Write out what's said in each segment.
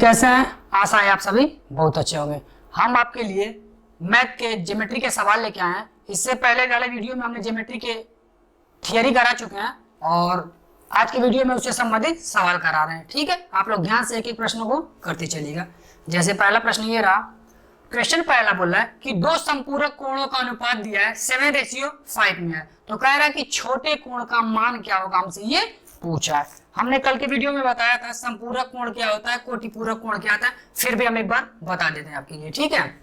कैसे हैं? आशा है आप सभी बहुत अच्छे होंगे। हम आपके लिए मैथ के ज्योमेट्री के सवाल लेके आए हैं। इससे पहले वाले वीडियो में हमने ज्योमेट्री के थियरी करा चुके हैं और आज के वीडियो में उससे संबंधित सवाल करा रहे हैं। ठीक है, आप लोग ध्यान से एक एक प्रश्नों को करते चलिएगा। जैसे पहला प्रश्न ये रहा, क्वेश्चन पहला बोल रहा है कि दो संपूरक कोणों का अनुपात दिया है 7:5 में है, तो कह रहा है कि छोटे कोण का मान क्या होगा, हमसे ये पूछा है। हमने कल के वीडियो में बताया था संपूरक कोण क्या होता है, कोटिपूरक कोण क्या होता है, फिर भी हम एक बार बता देते हैं आपके लिए। ठीक है,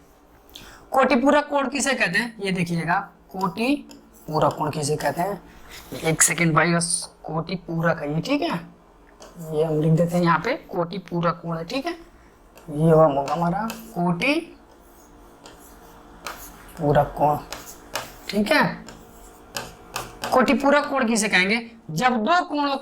कोटिपूरक कोण किसे कहते हैं ये देखिएगा, कोटिपूरक कोण किसे कहते हैं। एक सेकेंड भाई, बस कोटिपूरक है ये। ठीक है, ये हम लिख देते हैं यहाँ पे कोटिपूरक कोण है। ठीक है, ये होगा हमारा कोटिपूरक कोण। ठीक है, कोटिपूरक कोण किसे कहेंगे, जब दो कोणों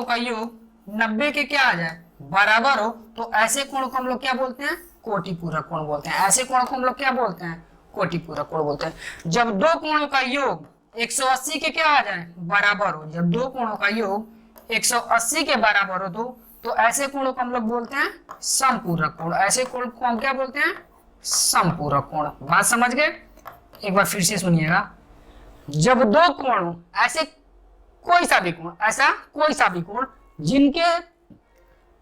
का योग 90 के क्या आ जाए बराबर हो, तो ऐसे कोण को हम लोग क्या बोलते हैं, कोटिपूरक कोण बोलते हैं। ऐसे कोण को हम लोग क्या बोलते हैं, कोटिपूरक कोण बोलते हैं। जब दो कोणों का योग 180 के क्या आ जाए बराबर हो, जब दो कोणों का योग 180 के बराबर हो तो ऐसे कोणों को हम लोग बोलते हैं समपूरक कोण। ऐसे कोण को हम क्या बोलते हैं, समपूरक कोण। बात समझ गए? एक बार फिर से सुनिएगा, जब दो कोण ऐसा कोई सा भी कोण जिनके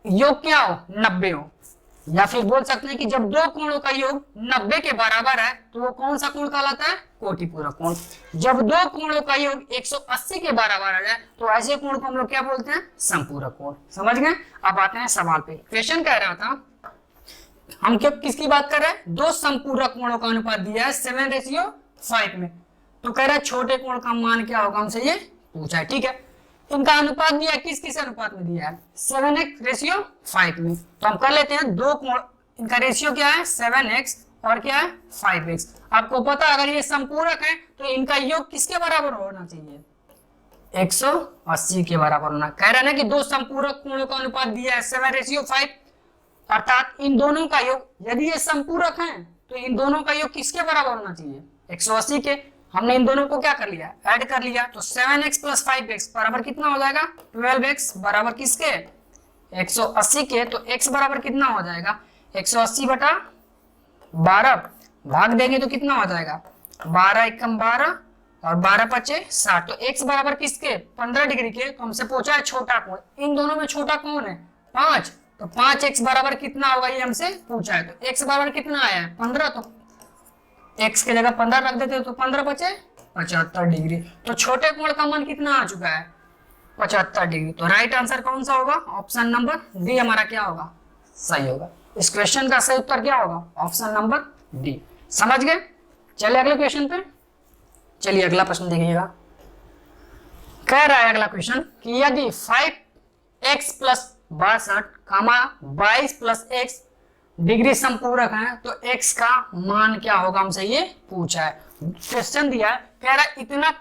योग क्या हो 90 हो, या फिर बोल सकते हैं कि जब दो कोणों का योग 90 के बराबर है तो वो कौन सा कोण कहलाता है, कोटिपूरक कोण। जब दो कोणों का योग 180 के बराबर आ जाए तो ऐसे कोण को हम लोग क्या बोलते हैं, समपूरक कोण। समझ गए? अब आते हैं सवाल पे। क्वेश्चन कह रहा था, हम क्या किसकी बात कर रहे हैं, दो समपूरक कोणों का अनुपात दिया है 7:5 में, तो कह रहा है छोटे कोण का मान क्या होगा, हमसे ये पूछा है। ठीक है, इनका अनुपात दिया है, किस अनुपात में दिया है, 7:5 में। तो हम कर लेते हैं दो कोण, इनका रेशियो क्या है 7x और क्या है 5x। आपको पता है अगर ये समपूरक है तो इनका योग किसके बराबर होना चाहिए, 180 के बराबर होना। कह रहा है ना कि दो समपूरक कोणों का अनुपात दिया है 7:5, अर्थात इन दोनों का योग, यदि ये समपूरक है तो इन दोनों का योग किसके बराबर होना चाहिए, 180 के। हमने इन दोनों को क्या कर लिया, ऐड कर लिया, तो 7x + 5x बराबर कितना हो जाएगा, 12x बराबर किसके, 180 के। तो x बराबर कितना हो जाएगा, 180/12 भाग देंगे तो कितना हो जाएगा, 12 एकम 12 और 12 पचे 60। तो x बराबर किसके, 15 डिग्री के। तो हमसे पूछा है छोटा कोण, इन दोनों में छोटा कौन है, 5। तो 5x बराबर कितना होगा ये हमसे पूछा है। तो x बराबर कितना आया है 15, तो x के जगह 15 रख देते तो 15 बचे 75 डिग्री। तो छोटे कोण का मान कितना आ चुका है, 75 डिग्री। तो राइट आंसर कौन सा होगा, ऑप्शन नंबर डी हमारा क्या होगा, सही होगा। इस क्वेश्चन का सही उत्तर क्या होगा, ऑप्शन नंबर डी। समझ गए? चलिए अगले क्वेश्चन पे। चलिए अगला प्रश्न देखिएगा। कह रहा है अगला क्वेश्चन कि यदि 5x + 62, 22 + x डिग्री संपूरक है तो x का मान क्या होगा, हमसे ये पूछा है। क्वेश्चन दिया है, कह रहा है इतना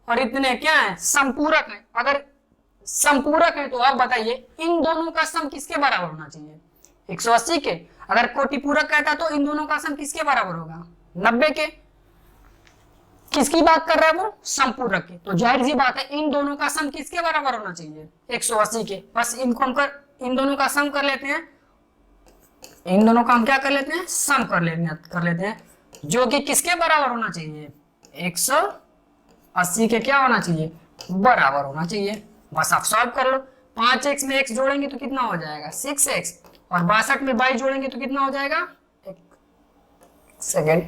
और इतने क्या है, संपूरक है। अगर संपूरक है तो आप बताइए इन दोनों का सम किसके बराबर होना चाहिए, 180 के। अगर कोटिपूरक कहता तो इन दोनों का सम किसके बराबर होगा, 90 के। किसकी बात कर रहा है वो, संपूरक की। तो जाहिर सी बात है इन दोनों का सम किसके बराबर होना चाहिए, 180 के। बस इनको हम इन दोनों का सम कर लेते हैं, इन दोनों का हम क्या कर लेते हैं, सम कर लेते हैं, जो कि किसके बराबर होना चाहिए, 180 के क्या होना चाहिए, बराबर होना चाहिए। बस आप सॉल्व कर लो। 5x में x जोड़ेंगे तो कितना हो जाएगा, 6x, और 62 में 22 जोड़ेंगे तो कितना हो जाएगा, एक सेकेंड,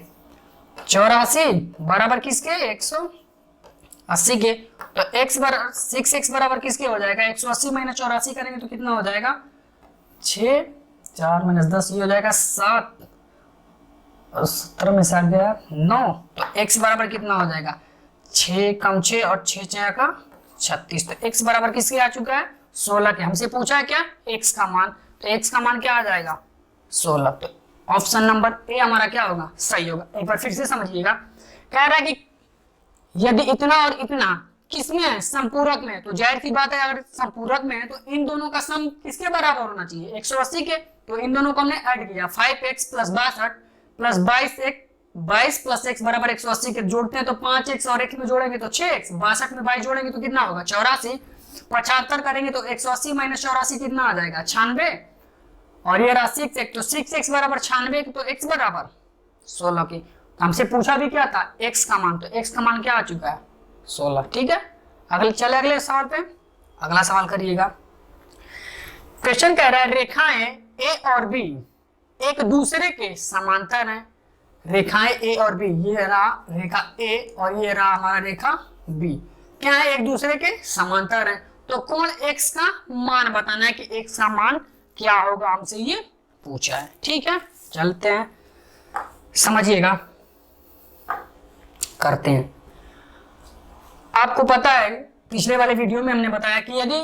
84 बराबर किसके, 180 के। तो x बराबर 6x बराबर किसके हो जाएगा, 180 - 84 करेंगे तो कितना हो जाएगा, 6, 4 - 10 ये हो जाएगा 7, और 17 में 7 गया 9। तो x बराबर कितना हो जाएगा, 6 कम 6 और 6 6 का 36। तो x बराबर किसके आ चुका है, 16 के। हमसे पूछा है क्या, x का मान। तो x का मान क्या आ जाएगा, 16। तो ऑप्शन नंबर ए हमारा क्या होगा, सही होगा। एक बार फिर से समझिएगा, कह रहा है कि यदि इतना और इतना किसमें है, संपूरक में, तो जाहिर सी बात है अगर संपूरक में है तो इन दोनों का सम किसके बराबर होना चाहिए, 180 के। तो इन दोनों को हमने ऐड किया, 5x + 62 + 22 + x बराबर 180 के जोड़ते हैं तो 5x और x में जोड़ेंगे तो 6x, 62 में 22 जोड़ेंगे तो कितना होगा, 84। 75 करेंगे तो 180 - 84 कितना आ जाएगा, 96। और ये रहा 6x, तो 6x बराबर 96, तो x बराबर 16 की। हमसे पूछा भी क्या था, x का मान, तो x का मान क्या आ चुका है 16। ठीक है, अगले सवाल पे, अगला सवाल करिएगा। क्वेश्चन कह रहा है रेखाएं a और b एक दूसरे के समांतर हैं। रेखाएं a और b, ये रहा रेखा a और ये रहा हमारा रेखा b, क्या है, एक दूसरे के समांतर है। तो कोण x का मान बताना है कि x का मान क्या होगा, हमसे ये पूछा है। ठीक है, चलते हैं, समझिएगा, करते हैं। आपको पता है पिछले वाले वीडियो में हमने बताया कि यदि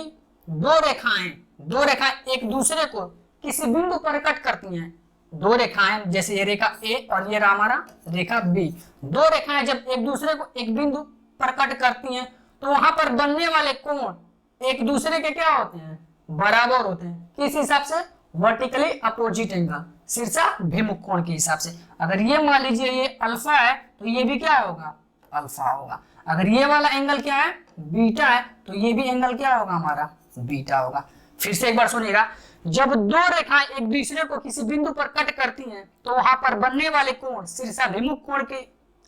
दो रेखाएं एक दूसरे को किसी बिंदु पर कट करती हैं, दो रेखाएं जैसे ये रेखा A और ये रहा हमारा रेखा B, दो रेखाएं जब एक दूसरे को एक बिंदु पर कट करती हैं तो वहां पर बनने वाले कोण एक दूसरे के क्या होते हैं, बराबर होते हैं। किस हिसाब से, वर्टिकली अपोजिट एंगल, शीर्षाभिमुख कोण के हिसाब से। अगर ये मान लीजिए ये अल्फा है तो ये भी क्या होगा, अल्फा होगा। अगर ये वाला एंगल क्या है, बीटा है, तो ये भी एंगल क्या होगा हमारा, बीटा होगा। फिर से एक बार सुनिएगा, जब दो रेखाएं एक दूसरे को किसी बिंदु पर कट करती हैं तो वहां पर बनने वाले कोण शीर्षाभिमुख कोण के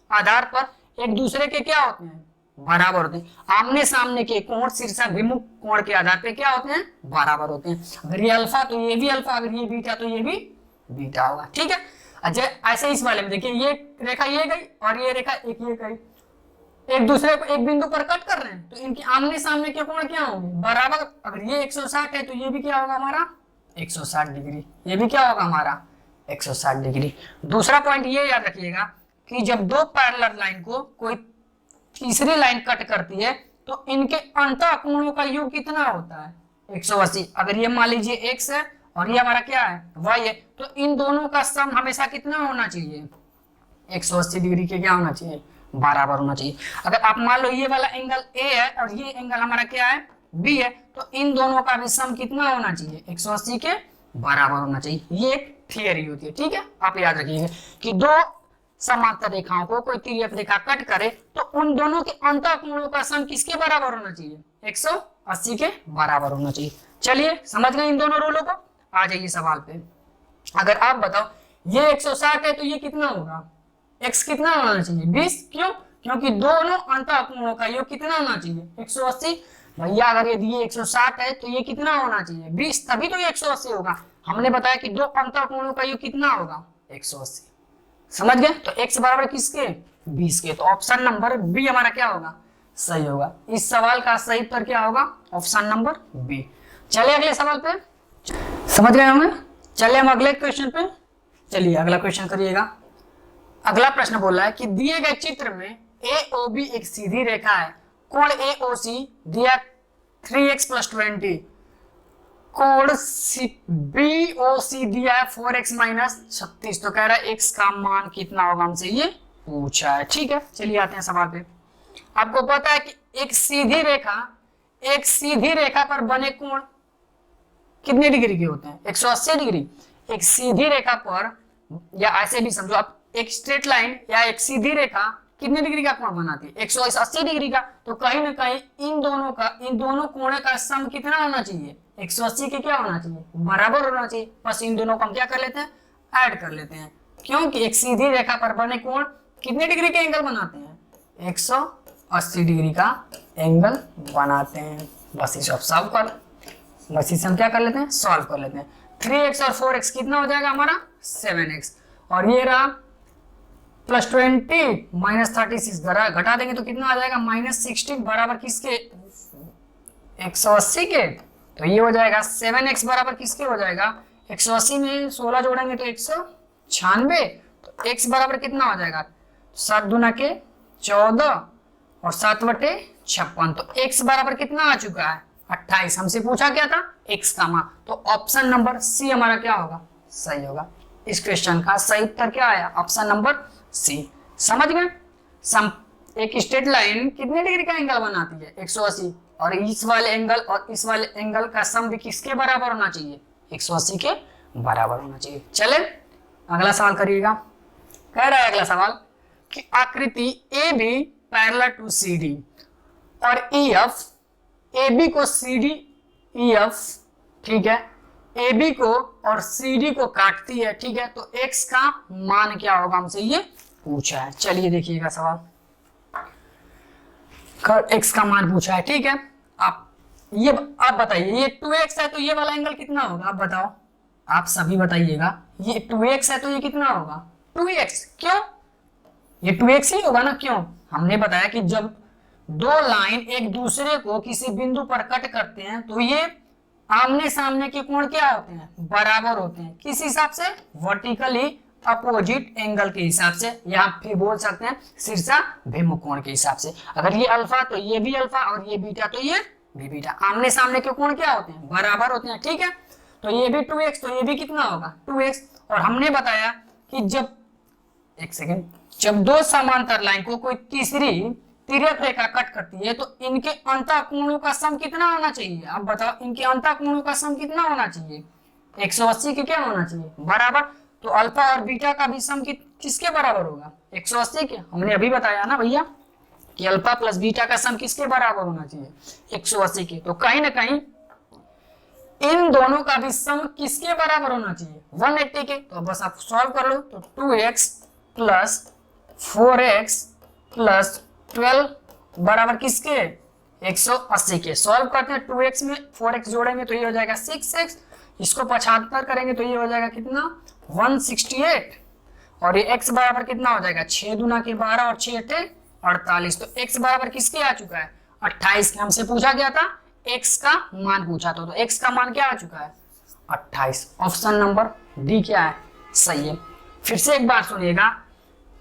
आधार पर एक दूसरे के क्या होते हैं, बराबर होते हैं। आमने सामने के कोण शीर्षाभिमुख कोण के आधार पे क्या होते हैं, बराबर होते हैं। अगर ये अल्फा तो ये भी अल्फा, अगर ये बीटा तो ये भी बीटा होगा। ठीक है, अच्छा ऐसे इस वाले में देखिए, ये रेखा ये गई और ये रेखा एक ये गई, एक दूसरे को एक बिंदु पर कट कर रहे हैं तो इनके आमने सामने के कोण क्या होंगे, बराबर। अगर ये 160 है तो ये भी क्या होगा हमारा 160 डिग्री, ये भी क्या होगा हमारा 160 डिग्री। दूसरा पॉइंट ये याद रखिएगा कि जब दो पैरेलल लाइन को कोई तीसरी लाइन कट करती है तो इनके अंतः कोणों का योग कितना होता है, 180। अगर ये मान लीजिए x है और ये हमारा क्या है, y है, तो इन दोनों का सम हमेशा कितना होना चाहिए, 180 डिग्री के क्या होना चाहिए, बराबर होना चाहिए। अगर आप मान लो ये वाला एंगल A है और ये एंगल हमारा क्या है, B है, तो इन दोनों का भी सम कितना होना चाहिए, 180 के बराबर होना चाहिए। ये एक थियरी होती है। ठीक है, आप याद रखिएगा कि दो समांतर रेखाओं को कोई तिर्यक रेखा कट करे तो उन दोनों के अंतः कोणों का सम किसके बराबर होना चाहिए, 180 के बराबर होना चाहिए। चलिए समझ गए इन दोनों रूलों को। आ जाइए सवाल पे। अगर आप बताओ ये 160 है तो ये कितना होगा, x कितना होना चाहिए, 20। क्यों, क्योंकि दोनों अंतः कोणों का योग कितना होना चाहिए, 180। भैया अगर यदि ये 160 है तो ये कितना होना चाहिए, 20, तभी तो ये 180 होगा। हमने बताया कि दो अंतः कोणों का योग कितना होगा, 180। समझ गए, तो x बराबर किसके, 20 के। तो ऑप्शन नंबर बी हमारा क्या होगा, सही होगा। इस सवाल का सही उत्तर क्या होगा, ऑप्शन नंबर बी। चलिए अगले सवाल पे, समझ गए होंगे। चलिए हम अगले क्वेश्चन पे, चलिए अगला क्वेश्चन करिएगा। अगला प्रश्न बोल रहा है कि दिए गए चित्र में AOB एक सीधी रेखा है, कोण AOC दिया 3x + 20, कोण BOC दिया है 4x - 36। तो कह रहा है x का मान कितना होगा, हमसे ये पूछा है। ठीक है, चलिए आते हैं सवाल पे। आपको पता है कि एक सीधी रेखा पर बने कोण कितने डिग्री के होते हैं, 180 डिग्री। एक सीधी रेखा पर, या ऐसे भी समझो आप, एक स्ट्रेट लाइन या एक सीधी रेखा कितने डिग्री का कोण बनाती है, 180 डिग्री का। तो कहीं ना कहीं इन दोनों कोणों का सम कितना होना चाहिए, 180 के क्या होना चाहिए, बराबर होना चाहिए। बस इन दोनों को हम क्या कर लेते हैं, ऐड कर लेते हैं, क्योंकि एक सीधी रेखा पर बने कोण कितने डिग्री के एंगल बनाते हैं, 180 डिग्री का एंगल बनाते हैं। बस इसे सॉल्व कर, बस इसे हम क्या कर लेते हैं, सॉल्व कर लेते हैं। 3x और 4x कितना हो जाएगा हमारा 7x, और ये रहा +20 - 36 घटा देंगे तो कितना आ जाएगा -16 बराबर किसके, 180 के। तो ये हो जाएगा 7x बराबर किसके हो जाएगा, 180 में 16 जोड़ेंगे तो 196। तो x बराबर कितना हो जाएगा, 7 दूना के 14 और 7 बटे 56। तो x बराबर कितना आ चुका है, 28। हमसे पूछा क्या था, x का मान। तो ऑप्शन नंबर सी हमारा क्या होगा, सही होगा। इस क्वेश्चन का सही उत्तर क्या आया, ऑप्शन नंबर सी। समझ गए। एक स्ट्रेट लाइन कितने डिग्री का एंगल बनाती है, 180, और इस वाले एंगल और इस वाले एंगल का सम भी किसके बराबर होना चाहिए, 180 के बराबर होना चाहिए। चले अगला सवाल करिएगा। कह रहा है अगला सवाल कि आकृति AB पैरेलल टू CD और EF, AB को CD EF, ठीक है, ए बी को और सी डी को काटती है, ठीक है, तो एक्स का मान क्या होगा हमसे ये पूछा है। चलिए देखिएगा सवाल, एक्स का मान पूछा है, ठीक है। आप बताइए, ये 2x है तो ये वाला एंगल कितना होगा, आप बताओ, आप सभी बताइएगा। ये 2x है तो ये कितना होगा 2x, क्यों, ये 2x ही होगा ना, क्यों, हमने बताया कि जब दो लाइन एक दूसरे को किसी बिंदु पर कट करते हैं तो ये आमने सामने के कोण क्या होते हैं, बराबर होते हैं, किस हिसाब से, वर्टिकली अपोजिट एंगल के हिसाब से, या फिर बोल सकते हैं शीर्षाभिमुख कोण के हिसाब से। अगर ये अल्फा तो ये भी अल्फा और ये बीटा तो ये भी बीटा, आमने सामने के कोण क्या होते हैं, बराबर होते हैं, ठीक है। तो ये भी 2x तो ये भी कितना होगा 2x। और हमने बताया कि जब, एक सेकेंड, जब दो समांतर लाइन को कोई तीसरी तिर्यक रेखा कट करती है तो इनके अंतःकोणों का सम कितना होना चाहिए, आप बताओ, इनके अंतःकोणों का सम कितना होना चाहिए, 180 के क्या होना चाहिए, बराबर। तो अल्फा और बीटा का भी सम किसके बराबर होगा, 180 के। हमने अभी बताया ना भैया कि अल्फा प्लस बीटा का सम किसके बराबर होना चाहिए, 180 के। तो कहीं ना कहीं इन दोनों का भी सम किसके बराबर होना चाहिए, 180 के। तो बस आप सॉल्व कर लो, तो 2x प्लस 4x प्लस 12 बराबर किसके, 180 के। सॉल्व करते हैं, 2x में 4x जोड़ेंगे तो ये हो जाएगा 6x, इसको 75 करेंगे तो ये हो जाएगा कितना 168, और ये x बराबर कितना हो जाएगा 6 दूना के 12 और 6 अठे 48। तो x बराबर किसके आ चुका है 28 के। हमसे पूछा गया था x का मान पूछा था, तो x का मान क्या आ चुका है 28। ऑप्शन नंबर डी क्या है, सही है। फिर से एक बार सुनिएगा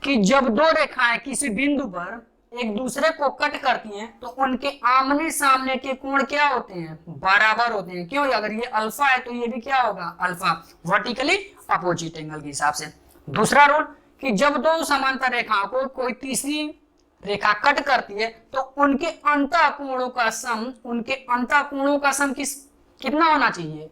कि जब दो रेखाएं किसी बिंदु पर एक दूसरे को कट करती हैं तो उनके आमने सामने के कोण क्या होते हैं, बराबर होते हैं, क्यों, अगर ये अल्फा है तो ये भी क्या होगा अल्फा, वर्टिकली अपोजिट एंगल के हिसाब से। दूसरा रूल कि जब दो समांतर रेखाओं को कोई तीसरी रेखा कट करती है तो उनके अंतःकोणों का सम कितना होना चाहिए,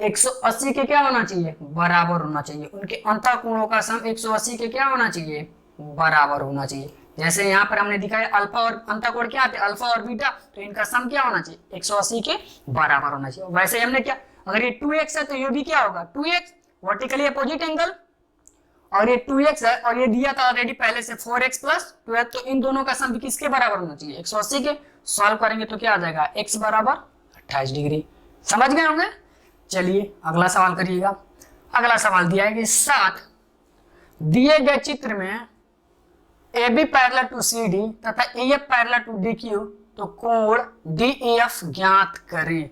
180 के क्या होना चाहिए, बराबर होना चाहिए। उनके अंतःकोणों का सम 180 के क्या होना चाहिए, बराबर होना चाहिए। जैसे यहाँ पर हमने दिखाया अल्फा और अंतःकोण क्या आते हैं, अल्फा और बीटा, तो इनका सम क्या होना चाहिए 180 के बराबर होना चाहिए। वैसे हमने क्या, अगर ये 2x है तो ये भी क्या होगा 2x, वर्टिकली अपोजिट एंगल, और ये 2x है और ये दिया था ऑलरेडी पहले से 4x प्लस 12, तो इन दोनों का सम किसके बराबर होना चाहिए 180 के। सॉल्व करेंगे तो क्या आ जाएगा x बराबर 28 डिग्री। समझ गए होंगे। चलिए अगला सवाल करिएगा। अगला सवाल दिया है कि 7 दिए गए चित्र में AB पैरेलल टू CD तथा EF पैरेलल टू DQ, तो कोण DEF ज्ञात करें।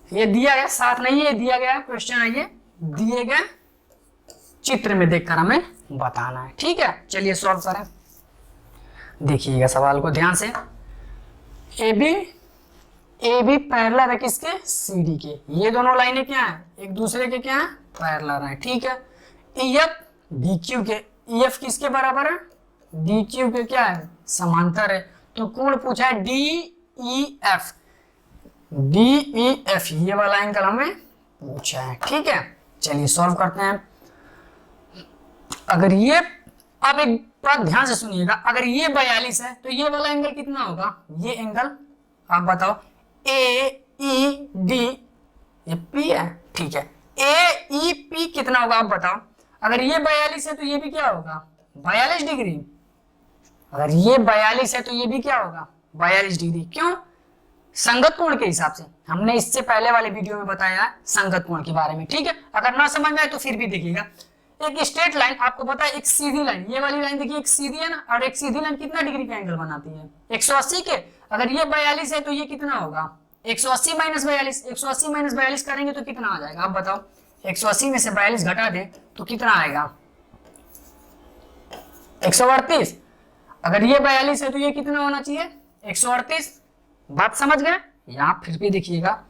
ये दिया गया, 7 नहीं है, दिया गया क्वेश्चन है, ये दिए गए चित्र में देखकर हमें बताना है, ठीक है। चलिए सॉल्व करें, देखिएगा सवाल को ध्यान से। AB पैरेलल है किसके, CD के, ये दोनों लाइनें क्या है, एक दूसरे के क्या है, पैरेलल है, ठीक है। EF DQ के, EF किसके बराबर है, DQ के क्या है, समांतर है। तो कोण पूछा है DEF, ये वाला एंगल हमें पूछा है, ठीक है। चलिए सॉल्व करते हैं। अगर ये, अब एक बात ध्यान से सुनिएगा, अगर ये 42 है तो ये वाला एंगल कितना होगा, ये एंगल आप बताओ, AED, ये P है, ठीक है, AEP कितना होगा आप बताओ। अगर ये 42 है तो ये भी क्या होगा 42 डिग्री, अगर ये 42 है तो ये भी क्या होगा 42 डिग्री, क्यों, संगत कोण के हिसाब से। हमने इससे पहले वाले वीडियो में बताया संगत कोण के बारे में, ठीक है। अगर ना समझ में आए तो फिर भी देखिएगा। एक स्ट्रेट लाइन, आपको पता है एक सीधी लाइन, ये वाली लाइन देखिए एक सीधी है ना, और एक सीधी लाइन कितना डिग्री का एंगल बनाती है 180 के। अगर ये 42 है तो ये कितना होगा 180 माइनस 42, 180 माइनस 42 करेंगे तो कितना आ जाएगा आप बताओ। 180 में से 42 घटा दे तो कितना आएगा 138। अगर ये 42 है तो ये कितना होना चाहिए 138। बात समझ गए। यहाँ फिर भी देखिएगा,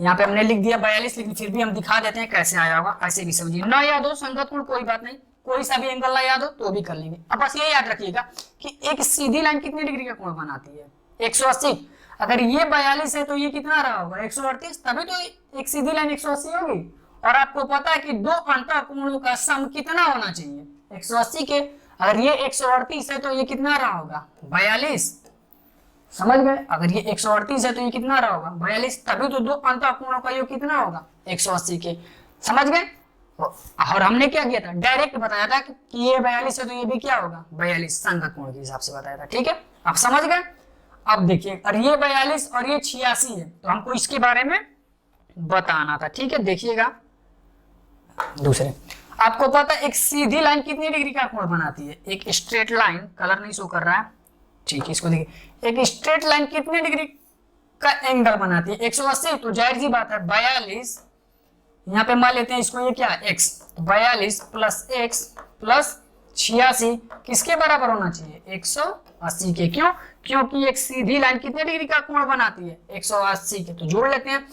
यहाँ पे हमने लिख दिया 42, लेकिन फिर भी हम दिखा देते हैं कैसे आया होगा, ऐसे भी समझिए। ना याद हो संगत कोण कोई बात नहीं, कोई सा भी एंगल ना याद हो तो भी कर लेंगे। अब बस ये याद रखिएगा कि एक सीधी लाइन कितने डिग्री का कोण बनाती है 180। अगर ये 42 है तो ये कितना रहा होगा 138, तभी तो एक सीधी लाइन 180 होगी। और आपको पता है कि दो अंतःकोणों का सम कितना होना चाहिए 180 के। अगर ये 138 है तो ये कितना रहा होगा 42, समझ गए? अगर ये 138 है तो ये कितना रहा होगा 42, तभी तो दो अंतःकोणों का योग कितना होगा 180 के। समझ गए? और हमने क्या किया था, डायरेक्ट बताया था कि ये 42 है तो ये भी क्या होगा 42, संगत कोण के हिसाब से बताया था। ठीक है, आप समझ गए? अब देखिए, और ये 42 और ये 86 है तो हमको इसके बारे में बताना था। ठीक है, देखिएगा दूसरे, आपको पता है एक सीधी लाइन कितनी डिग्री का कोण बनाती है? एक स्ट्रेट लाइन, कलर नहीं शो कर रहा है, ठीक है, इसको देखिए, एक स्ट्रेट लाइन कितने डिग्री का एंगल बनाती है 180। तो जाहिर सी बात है 42, यहाँ पे मान लेते हैं इसको, ये क्या है x, 42 प्लस x प्लस 86 किसके बराबर होना चाहिए 180 के। क्यों? क्योंकि एक सीधी लाइन कितने डिग्री का कोण बनाती है 180 के। तो जोड़ लेते हैं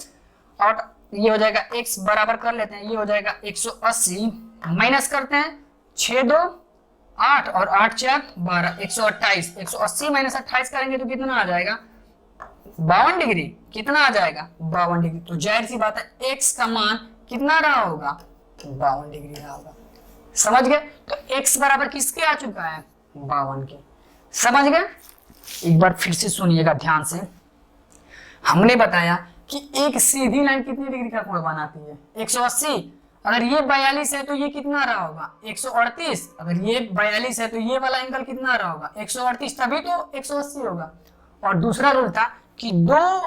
और ये हो जाएगा x बराबर कर लेते हैं, ये हो जाएगा 180 माइनस करते हैं 6 2 8 और 8 4 12, 128, 180 माइनस 28 करेंगे तो कितना आ जाएगा 52 डिग्री। कितना आ जाएगा 52 डिग्री। तो जाहिर सी बात है x का मान कितना रहा होगा 52 डिग्री रहा होगा। समझ गए? तो x बराबर किसके आ चुका है 52 के। समझ गए? एक बार फिर से सुनिएगा ध्यान से, हमने बताया कि एक सीधी लाइन कितनी डिग्री का कोण बनाती है 180। अगर ये 42 है तो ये कितना रहा होगा 138। अगर ये 42 है तो ये वाला एंगल कितना रहा होगा 138, तभी तो 180 होगा। और दूसरा रूल था कि दो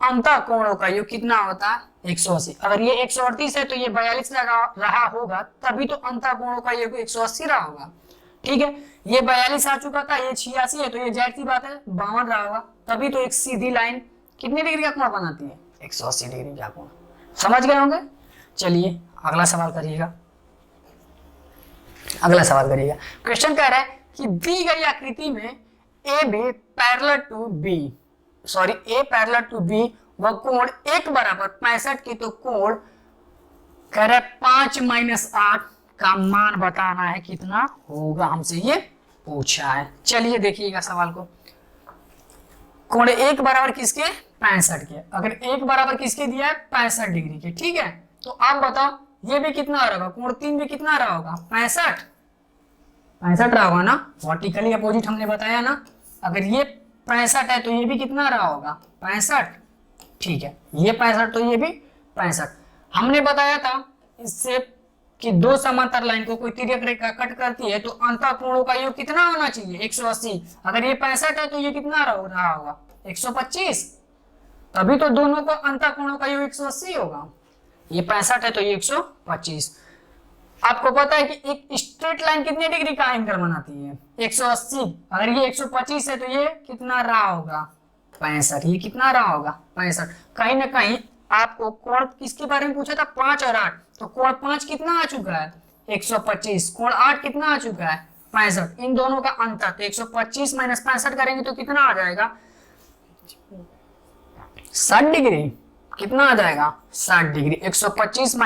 अंतःकोणों का योग कितना होता है 180। अगर ये 138 है तो ये 42 रहा होगा, तभी तो अंतःकोणों का योग 180 रहा होगा। ठीक है, ये 42 आ चुका था, ये 86 है तो ये जाहिर सी बात है 52 रहा होगा, तभी तो एक सीधी लाइन कितनी डिग्री का कोण बनाती है 180 डिग्री का कोण। समझ गए होंगे? चलिए अगला सवाल करिएगा। अगला सवाल करिएगा, क्वेश्चन कह रहा है कि दी गई आकृति में A B parallel to B, sorry A parallel to B व कोण एक बराबर 65 की, तो कोण कह रहा है 5 - 8 का मान बताना है कितना होगा, हमसे ये पूछा है। चलिए देखिएगा सवाल को, कोण एक बराबर किसके 65 के। अगर एक बराबर किसके दिया है 65 डिग्री के। ठीक है, तो आप बताओ ये भी कितना आ रहा होगा, कोण 3 भी कितना आ रहा होगा 65 रहा होगा ना, वर्टिकली अपोजिट हमने बताया ना। अगर ये 65 है तो ये भी कितना रहा होगा 65। ठीक है, ये 65 तो ये भी 65। हमने बताया था इससे कि दो समांतर लाइन को कोई तिर्यक रेखा कट करती है तो अंतःकोणों का योग कितना होना चाहिए 180। अगर ये 65 है तो ये कितना रहा होगा 125, तभी तो दोनों को अंतःकोणों का योग 180 होगा। ये 65 है तो ये 125। आपको पता है कि एक स्ट्रेट लाइन कितने डिग्री का एंगल बनाती है 180। अगर ये 125 है तो ये कितना रहा होगा 65। ये कितना रहा होगा 65। कहीं ना कहीं आपको कोण किसके बारे में पूछा था 5 और 8, तो कोण 5 कितना आ चुका है 125, कोण 8 कितना आ चुका है 65। इन दोनों का अंतर तो 125 - 65 करेंगे तो कितना आ जाएगा 60 डिग्री। कितना आ जाएगा 60 डिग्री। 125 -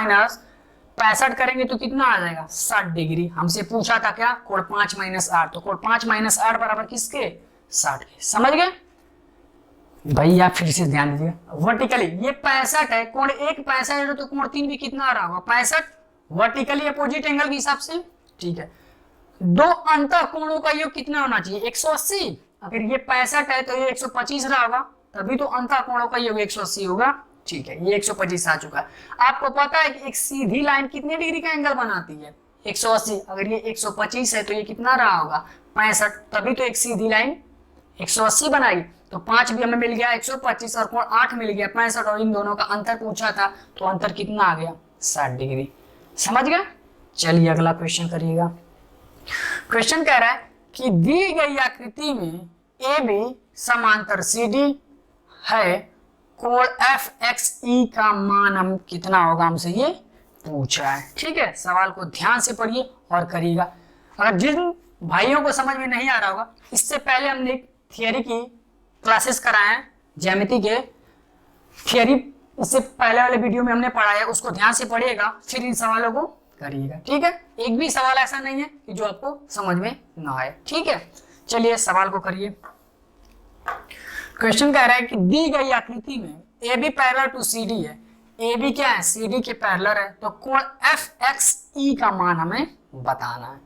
65 करेंगे तो कितना आ जाएगा 60 डिग्री। हमसे पूछा था क्या कोण 5 - 8, तो कोण 5 - 8 बराबर किसके 60 के। समझ गए भैया? फिर से ध्यान दीजिए, वर्टिकली ये 65 है, कोण एक 65 है तो कोण 3 भी कितना आ रहा होगा 65, वर्टिकली अपोजिट एंगल के हिसाब से। ठीक है, दो अंतःकोणों का योग कितना होना चाहिए 180। अगर ये 65 है तो ये 125 रहा होगा, तभी तो अंतःकोणों का योग 180 होगा। ठीक है, ये 125 आ चुका है। आपको पता है कि एक सीधी लाइन कितने डिग्री का एंगल बनाती है 180। अगर ये 125 है तो ये कितना रहा होगा 65, तभी तो एक सीधी लाइन 180 बनाई। तो 5 भी हमें मिल गया 125 और कोण 8 मिल गया 65, और इन दोनों का अंतर पूछा था तो अंतर कितना आ गया 60 डिग्री। समझ गए? चलिए अगला क्वेश्चन करिएगा। क्वेश्चन कह रहा है कि दी गई आकृति में ए बी समांतर सी डी है, कोण एफ एक्स ई का मान हम कितना होगा, हमसे ये पूछा है। ठीक है, सवाल को ध्यान से पढ़िए और करिएगा। अगर जिन भाइयों को समझ में नहीं आ रहा होगा, इससे पहले हमने थियरी की क्लासेस कराए हैं ज्यामिति के, थियरी इससे पहले वाले वीडियो में हमने पढ़ाया, उसको ध्यान से पढ़िएगा, फिर इन सवालों को करिएगा। ठीक है, एक भी सवाल ऐसा नहीं है कि जो आपको समझ में ना आए। ठीक है, चलिए सवाल को करिए। क्वेश्चन कह रहा है कि दी गई आकृति में A B parallel to C D है, ए बी क्या है सी डी के पैरेलल है, तो कोण एफ एक्स ई का मान हमें बताना है।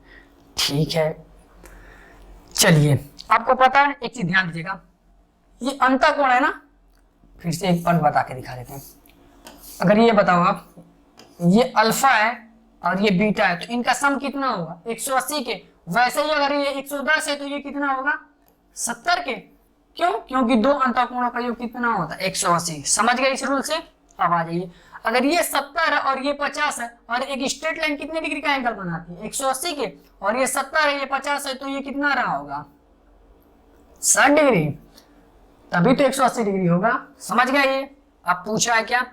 ठीक है, चलिए आपको पता है एक चीज ध्यान दीजिएगा, ये अंतः कोण है ना, फिर से एक बार बता के दिखा देते हैं। अगर ये बताओ आप, ये अल्फा है और ये बीटा है, तो इनका सम कितना होगा 180 के। वैसे ही अगर ये 110 है तो ये कितना होगा 70 के। क्यों? क्योंकि दो अंतःकोणों का योग कितना होता है 180। समझ गए इस रूल से? अब आ जाइए, अगर ये 70 है और ये 50 है, और एक स्ट्रेट लाइन कितने डिग्री का एंगल बनाती है 180 के, और ये 70 है ये 50 है, तो ये कितना रहा होगा 60 डिग्री, तभी तो 180 डिग्री होगा। समझ गए ये? अब पूछा है क्या,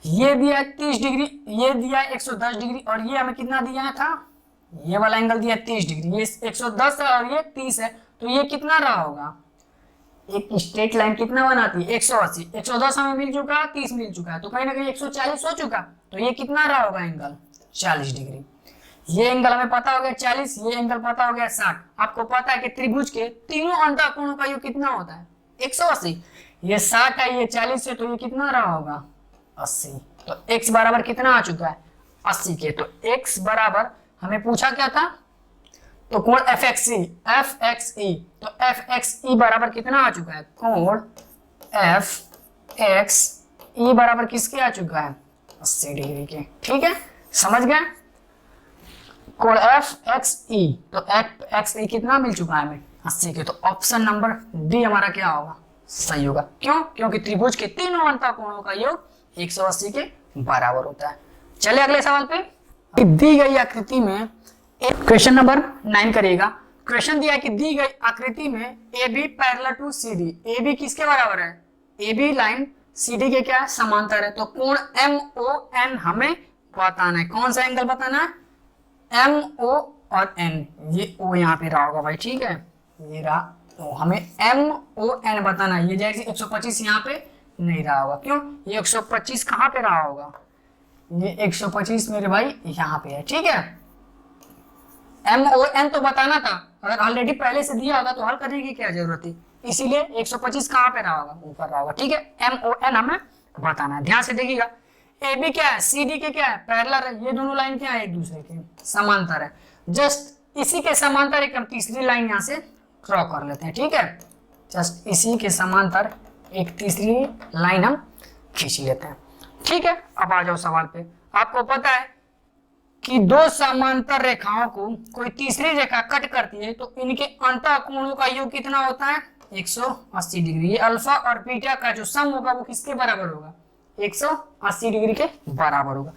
ये दिया है 30 डिग्री, ये दिया है 110 डिग्री, और ये हमें कितना दिया था, ये वाला एंगल दिया 30 डिग्री, ये 110 है और ये 30 है, तो ये कितना रहा होगा, एक स्ट्रेट लाइन कितना बनाती है 180, 110 हमें मिल चुका है, 30 मिल चुका है, तो कहीं ना कहीं 140 हो चुका, तो ये कितना रहा होगा एंगल 40 डिग्री। ये एंगल हमें पता हो गया 40, ये एंगल पता हो गया 60। आपको पता है कि त्रिभुज के तीनों अंतःकोणों का योग कितना होता है 180। ये 60 है, ये 40 है, तो ये कितना रहा होगा 80। तो x बराबर कितना आ चुका है 80 के। तो x बराबर हमें पूछा क्या था, तो कोण FXE, तो FXE बराबर कितना आ चुका है, कोण FXE बराबर किसके आ चुका है 80 डिग्री के। ठीक है, समझ गए? कोण FXE, तो FXE कितना मिल चुका है हमें 80 के। तो ऑप्शन नंबर डी हमारा क्या होगा, सही होगा। क्यों? क्योंकि त्रिभुज के तीनों अंतःकोणों का योग 180 के बराबर होता है। चलिए अगले सवाल पे। दी गई आकृति में क्वेश्चन नंबर 9 करिएगा। क्वेश्चन दिया है कि दी गई आकृति में A B parallel to C D, A B किसके बराबर है, A B line C D के क्या है समांतर है। तो कोण एम ओ एन हमें बताना है, कौन सा एंगल बताना है, एम ओ और एन, ये ओ यहाँ पे रहा होगा भाई, ठीक है, ये रहा, तो हमें एम ओ एन बताना है। ये जैसे 125 यहाँ पे नहीं रहा होगा, क्यों, ये 125 कहाँ पे रहा होगा, ये 125 मेरे भाई यहाँ पे है, ठीक है। एम ओ एन तो बताना था, अगर ऑलरेडी पहले से दिया होगा तो हल करने की क्या जरूरत थी, इसीलिए 125 कहाँ पे रहा होगा, ऊपर रहा होगा, ठीक है। एम ओ एन हमें बताना है, ध्यान से देखिएगा। ए बी क्या है, सी डी के क्या है पैरेलल है, ये दोनों लाइन क्या है एक दूसरे के समांतर है। जस्ट इसी के समांतर एक हम तीसरी लाइन यहाँ से ड्रॉ कर लेते हैं, ठीक है। जस्ट इसी के समांतर एक तीसरी लाइन हम खींच लेते हैं, ठीक है। अब आ जाओ सवाल पे। आपको पता है कि दो समांतर रेखाओं को कोई तीसरी रेखा कट करती है तो इनके अंतःकोणों का योग कितना होता है 180 डिग्री। ये अल्फा और बीटा का जो सम होगा वो किसके बराबर होगा 180 डिग्री के बराबर होगा।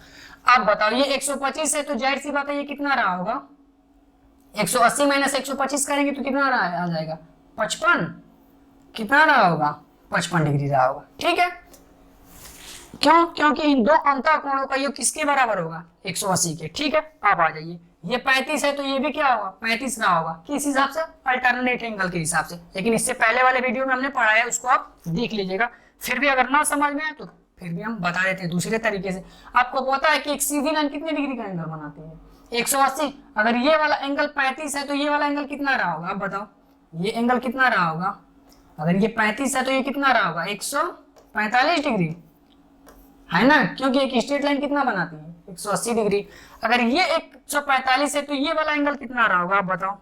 अब बताओ ये 125 है तो जाहिर सी बात है ये कितना रहा होगा 180 माइनस 125 करेंगे तो कितना रहा आ जाएगा 55, कितना रहा होगा 55 डिग्री रहा होगा, ठीक है। क्यों? क्योंकि इन दो अंतःकोणों का योग किसके बराबर होगा 180 के, ठीक है। अब आ जाइए, ये 35 है तो ये भी क्या होगा 35 रहा होगा, किस हिसाब से अल्टरनेट एंगल के हिसाब से, लेकिन इससे पहले वाले वीडियो में हमने पढ़ाया है, उसको आप देख लीजिएगा। फिर भी अगर ना समझ में आए तो फिर भी हम बता देते हैं दूसरे तरीके से। आपको पता है कि एक सीधी लाइन कितने डिग्री का एंगल बनाती है 180। अगर ये वाला एंगल 35 है तो ये वाला एंगल कितना रहा होगा, आप बताओ ये एंगल कितना रहा होगा, अगर ये 35 है तो ये कितना रहा होगा 145 डिग्री, है ना, क्योंकि एक स्ट्रेट लाइन कितना बनाती है 180 डिग्री। अगर ये 145 है तो ये वाला एंगल कितना रहा होगा, आप बताओ।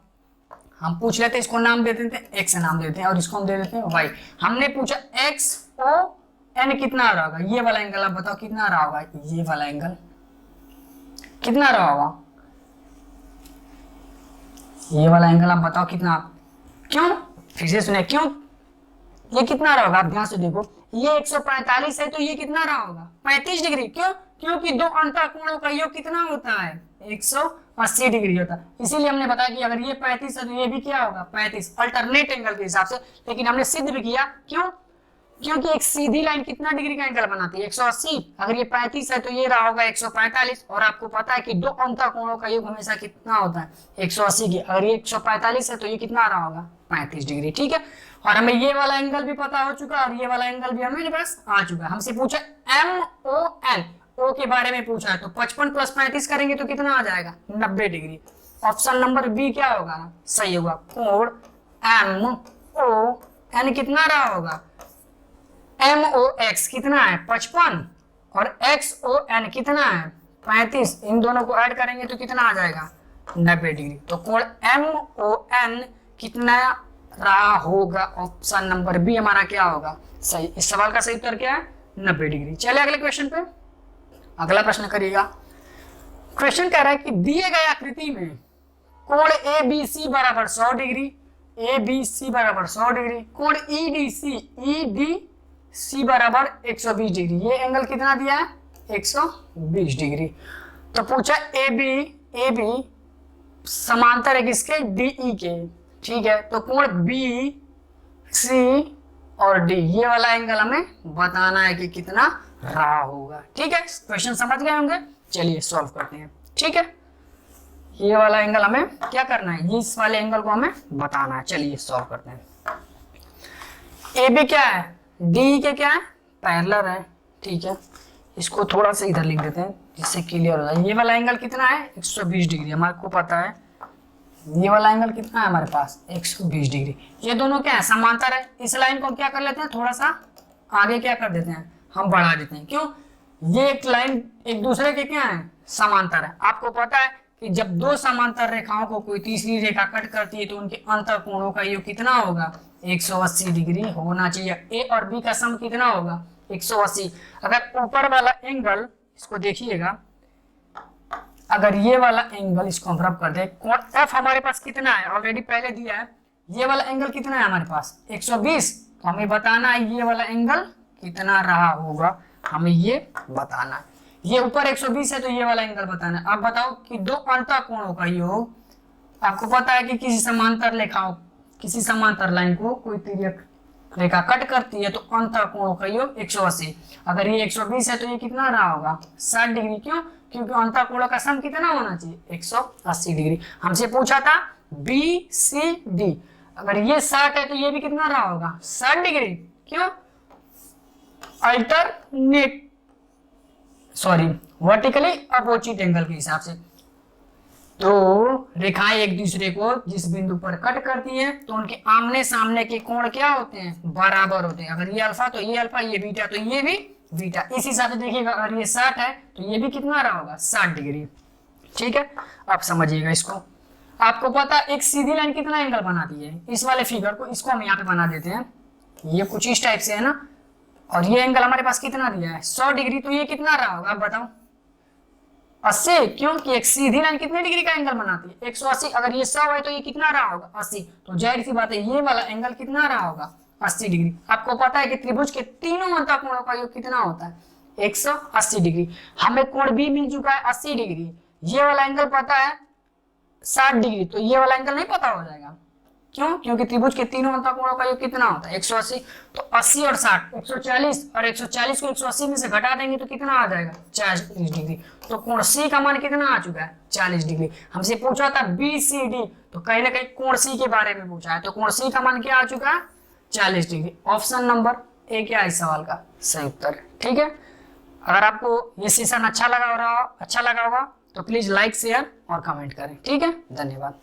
हम पूछ लेते हैं, इसको नाम दे देते हैं एक्स नाम देते हैं और इसको हम दे देते हैं वाई। हमने पूछा एक्स ओ एन कितना रहा होगा, ये वाला एंगल आप बताओ कितना रहा होगा, ये वाला एंगल कितना रहा होगा, ये वाला एंगल आप बताओ कितना। क्यों? फिर से सुने, क्यों ये कितना रहा होगा, आप ध्यान से देखो, ये 145 है तो ये कितना रहा होगा 35 डिग्री। क्यों? क्योंकि दो अंतःकोणों का योग कितना होता है 180 डिग्री होता है। इसीलिए हमने बताया कि अगर ये 35 है तो ये भी क्या होगा 35, अल्टरनेट एंगल के हिसाब से। लेकिन हमने सिद्ध भी किया, क्यों? क्योंकि एक सीधी लाइन कितना डिग्री का एंगल बनाती है 180। अगर ये 35 है तो ये रहा होगा 145, और आपको पता है कि दो अंतःकोणों का योग हमेशा कितना होता है 180 की। अगर ये 145 है तो ये कितना रहा होगा 35 डिग्री, ठीक है। और हमें ये वाला एंगल भी पता हो चुका और ये वाला एंगल भी हमें पास आ चुका है। हमसे पूछा एम ओ एन, ओ के बारे में पूछा है, तो 55 प्लस 35 करेंगे तो कितना आ जाएगा 90 डिग्री। ऑप्शन नंबर बी क्या होगा, सही होगा। कोण एम ओ एन कितना रहा होगा, एम ओ एक्स कितना है 55 और एक्स ओ एन कितना है 35, इन दोनों को ऐड करेंगे तो कितना आ जाएगा 90 डिग्री। तो कोण एम ओ एन कितना रहा होगा। ऑप्शन नंबर बी हमारा क्या होगा सही। इस सवाल का सही उत्तर क्या है 90 डिग्री। चलिए अगले क्वेश्चन पे, अगला प्रश्न करिएगा। क्वेश्चन कह रहा है कि दिए गए आकृति में कोण ए बी सी बराबर 100 डिग्री, ए बी सी बराबर 100 डिग्री, कोण ई डी सी बराबर 120 डिग्री। ये एंगल कितना दिया है 120 डिग्री। तो पूछा ए बी समांतर है किसके डीई के, ठीक है। तो कोण बी सी और डी ये वाला एंगल हमें बताना है कि कितना रहा होगा, ठीक है। क्वेश्चन समझ गए होंगे, चलिए सॉल्व करते हैं, ठीक है। ये वाला एंगल हमें क्या करना है, इस वाले एंगल को हमें बताना है। चलिए सॉल्व करते हैं। ए बी क्या है डी के क्या है पैरेलल है, ठीक है। इसको थोड़ा सा इधर लिख देते हैं जिससे क्लियर हो जाए। ये वाला एंगल कितना है 120 डिग्री हमारे को पता है। ये वाला एंगल कितना है हमारे पास 120 डिग्री। ये दोनों क्या है समांतर है। इस लाइन को क्या कर लेते हैं थोड़ा सा आगे क्या कर देते हैं हम बढ़ा देते हैं। क्यों, ये एक लाइन एक दूसरे के क्या है समांतर है। आपको पता है कि जब दो समांतर रेखाओं को कोई तीसरी रेखा कट करती है तो उनके अंतर कोणों का योग कितना होगा 180 डिग्री होना चाहिए। ए और बी का सम कितना होगा 180। अगर ऊपर वाला एंगल इसको देखिएगा, अगर ये वाला एंगल इसको हम रब कर दे, कोण एफ हमारे पास कितना है ऑलरेडी पहले दिया है। ये वाला एंगल कितना है हमारे पास 120। तो हमें बताना है ये वाला एंगल कितना रहा होगा, हमें ये बताना है। ये ऊपर 120 है तो ये वाला एंगल बताना है। अब बताओ कि दो अंतःकोणों का योग, आपको पता है कि किसी समांतर लाइन को कोई तिर्यक रेखा कट करती है तो अंतःकोणों का योग 180। अगर ये 120 है तो ये कितना रहा होगा 60 डिग्री। क्यों, क्योंकि अंतःकोणों का सम कितना होना चाहिए 180 डिग्री। हमसे पूछा था बी सी डी, अगर ये 60 है तो ये भी कितना रहा होगा 60 डिग्री। क्यों, वर्टिकली अपोजिट एंगल के हिसाब से। तो रेखाएं एक दूसरे को जिस बिंदु पर कट करती हैं तो उनके आमने सामने के कोण क्या होते हैं बराबर होते हैं। अगर ये अल्फा तो ये अल्फा, ये बीटा तो ये भी बीटा। इस हिसाब से देखिएगा अगर ये 60 है तो ये भी कितना रहा होगा 60 डिग्री, ठीक है। आप समझिएगा इसको। आपको पता एक सीधी लाइन कितना एंगल बनाती है। इस वाले फिगर को इसको हम यहाँ पे बना देते हैं, ये कुछ इस टाइप से है ना, और ये एंगल हमारे पास कितना दिया है 100 डिग्री। तो ये कितना रहा होगा आप बताओ 80। क्योंकि एक सीधी लाइन कितने डिग्री का एंगल बनाती है 180। अगर ये 100 है तो ये कितना रहा होगा 80। तो जाहिर सी बात है ये वाला एंगल कितना रहा होगा 80 डिग्री। आपको पता है कि त्रिभुज के तीनों अंतःकोणों का योग कितना होता है 180 डिग्री। हमें कोण भी मिल चुका है 80 डिग्री। ये वाला एंगल पता है 60 डिग्री, तो ये वाला एंगल नहीं पता हो जाएगा। क्यों, क्योंकि त्रिभुज के तीनों अंतःकोणों का योग कितना होता है 180। तो 80 और 60 140, और 140 को 180 में से घटा देंगे तो कितना आ जाएगा 40 डिग्री। तो कोण सी का मान कितना आ चुका है 40 डिग्री। हमसे पूछा था बी सी डी, तो कहीं ना कहीं कोण सी के बारे में पूछा है। तो कोण सी का मान क्या आ चुका है 40 डिग्री। ऑप्शन नंबर ए क्या है इस सवाल का सही उत्तर, ठीक है। अगर आपको ये सेशन अच्छा लगा होगा तो प्लीज लाइक शेयर और कमेंट करें, ठीक है। धन्यवाद।